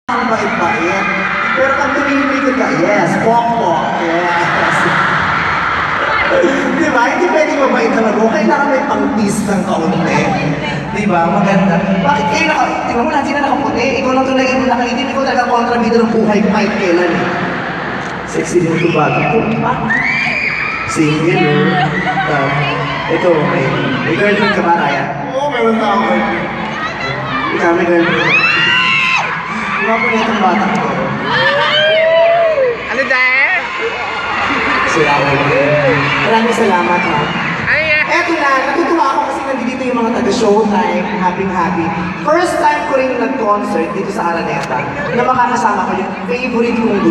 Ang bait-bait. Pero pag tumimik ka, yes, pok-pok, yes. Diba? Hindi pwedeng mabait na mag-o. Kailangan may pang-tease ng kaunti. Diba? Maganda. Bakit kayo tingnan mo, lahat sila nakaputi. Ikaw lang tunay yung nakaitin. Ikaw talaga kontrabida ng buhay ko kahit kailan eh. Sexy din ito bago ko. Single, ito, may girlfriend ka ba, Ryan? Oo, meron na ako. Ikaw, may girlfriend. Diba po na itong batang ko? Ano dahil? Maraming salamat ha. Eto na, natutuwa ako kasi nandito yung mga taga-showtime, happy. First time ko rin nag-concert dito sa Araneta na makakasama ko yung favorite kong